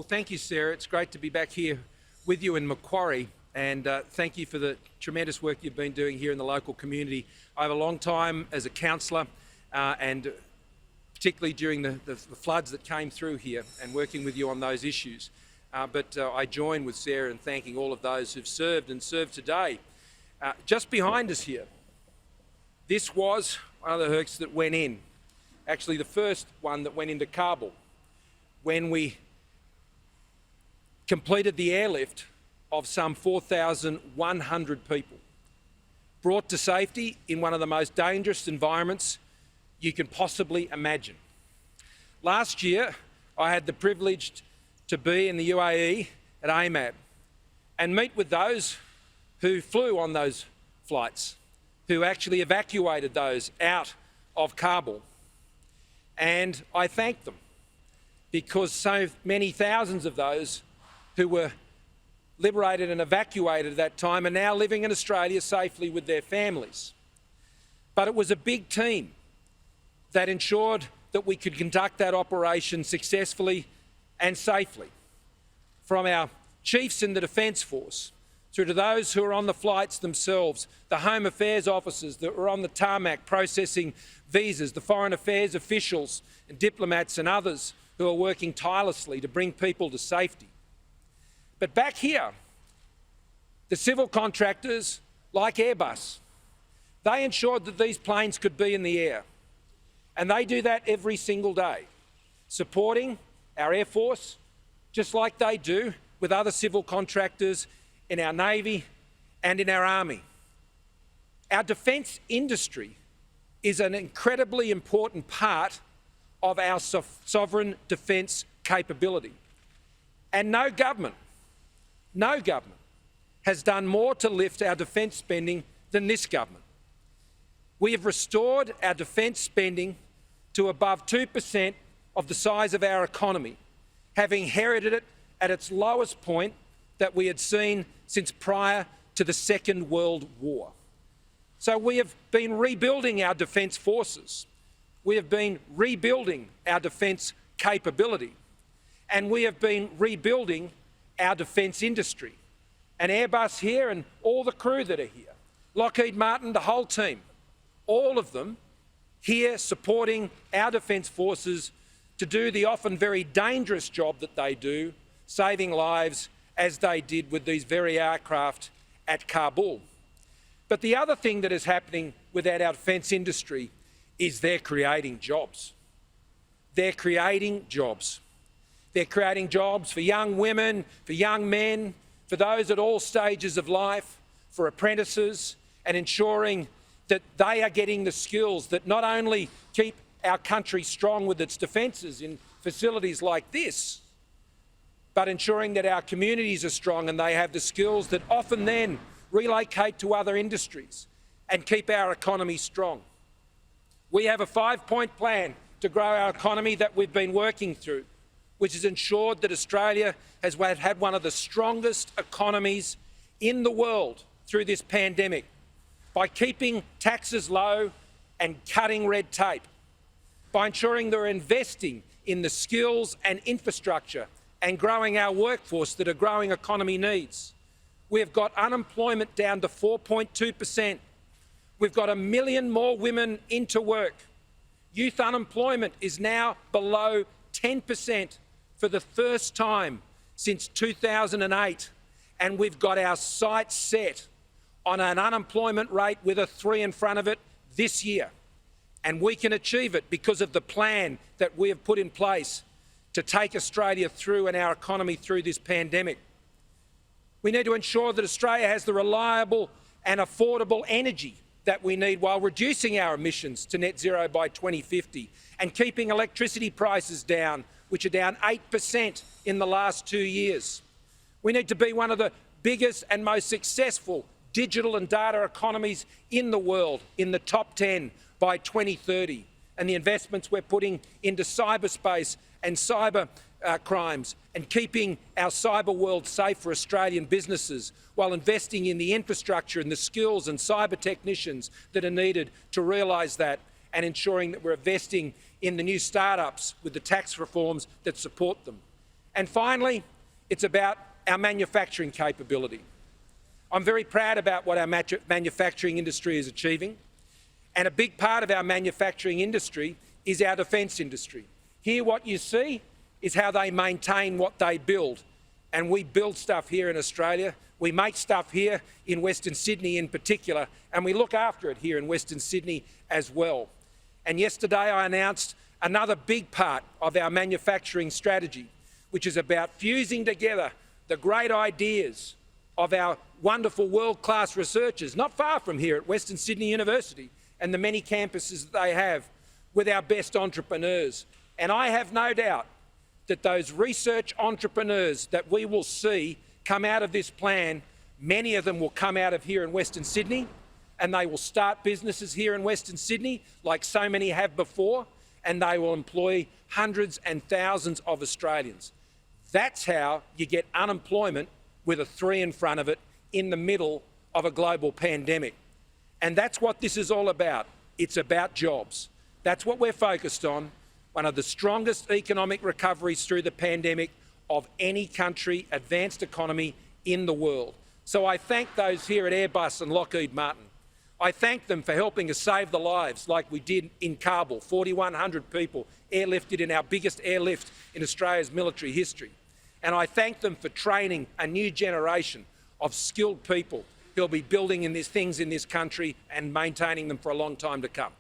Well, thank you, Sarah. It's great to be back here with you in Macquarie, and thank you for the tremendous work you've been doing here in the local community. I have a long time as a councillor, and particularly during the floods that came through here, and working with you on those issues. But I join with Sarah in thanking all of those who've served and served today. Just behind us here, this was one of the Hercs that went in, actually the first one that went into Kabul, when we completed the airlift of some 4,100 people, brought to safety in one of the most dangerous environments you can possibly imagine. Last year, I had the privilege to be in the UAE at AMAB and meet with those who flew on those flights, who actually evacuated those out of Kabul. And I thank them, because so many thousands of those who were liberated and evacuated at that time are now living in Australia safely with their families. But it was a big team that ensured that we could conduct that operation successfully and safely. From our chiefs in the Defence Force, through to those who are on the flights themselves, the Home Affairs officers that were on the tarmac processing visas, the Foreign Affairs officials and diplomats and others who are working tirelessly to bring people to safety. But back here, the civil contractors, like Airbus, they ensured that these planes could be in the air. And they do that every single day, supporting our Air Force, just like they do with other civil contractors in our Navy and in our Army. Our defence industry is an incredibly important part of our sovereign defence capability. And no government has done more to lift our defence spending than this government. We have restored our defence spending to above 2% of the size of our economy, having inherited it at its lowest point that we had seen since prior to the Second World War. So we have been rebuilding our defence forces. We have been rebuilding our defence capability. And we have been rebuilding our defence industry. And Airbus here and all the crew that are here, Lockheed Martin, the whole team, all of them here supporting our defence forces to do the often very dangerous job that they do, saving lives as they did with these very aircraft at Kabul. But the other thing that is happening with our defence industry is they're creating jobs. They're creating jobs. They're creating jobs for young women, for young men, for those at all stages of life, for apprentices, and ensuring that they are getting the skills that not only keep our country strong with its defences in facilities like this, but ensuring that our communities are strong and they have the skills that often then relocate to other industries and keep our economy strong. We have a 5-point plan to grow our economy that we've been working through, which has ensured that Australia has had one of the strongest economies in the world through this pandemic by keeping taxes low and cutting red tape, by ensuring they're investing in the skills and infrastructure and growing our workforce that a growing economy needs. We have got unemployment down to 4.2%. We've got 1 million more women into work. Youth unemployment is now below 10% for the first time since 2008. And we've got our sights set on an unemployment rate with a 3 in front of it this year. And we can achieve it because of the plan that we have put in place to take Australia through and our economy through this pandemic. We need to ensure that Australia has the reliable and affordable energy that we need while reducing our emissions to net zero by 2050 and keeping electricity prices down, which are down 8% in the last 2 years. We need to be one of the biggest and most successful digital and data economies in the world, in the top 10 by 2030. And the investments we're putting into cyberspace and cyber crimes and keeping our cyber world safe for Australian businesses while investing in the infrastructure and the skills and cyber technicians that are needed to realise that, and ensuring that we're investing in the new startups with the tax reforms that support them. And finally, it's about our manufacturing capability. I'm very proud about what our manufacturing industry is achieving, and a big part of our manufacturing industry is our defence industry. Here what you see is how they maintain what they build, and we build stuff here in Australia. We make stuff here in Western Sydney in particular, and we look after it here in Western Sydney as well. And yesterday I announced another big part of our manufacturing strategy, which is about fusing together the great ideas of our wonderful world-class researchers, not far from here at Western Sydney University and the many campuses that they have, with our best entrepreneurs. And I have no doubt that those research entrepreneurs that we will see come out of this plan, many of them will come out of here in Western Sydney, and they will start businesses here in Western Sydney, like so many have before, and they will employ hundreds and thousands of Australians. That's how you get unemployment with a 3 in front of it in the middle of a global pandemic. And that's what this is all about. It's about jobs. That's what we're focused on. One of the strongest economic recoveries through the pandemic of any country, advanced economy in the world. So I thank those here at Airbus and Lockheed Martin. I thank them for helping us save the lives like we did in Kabul, 4,100 people airlifted in our biggest airlift in Australia's military history. And I thank them for training a new generation of skilled people who'll be building things in this country and maintaining them for a long time to come.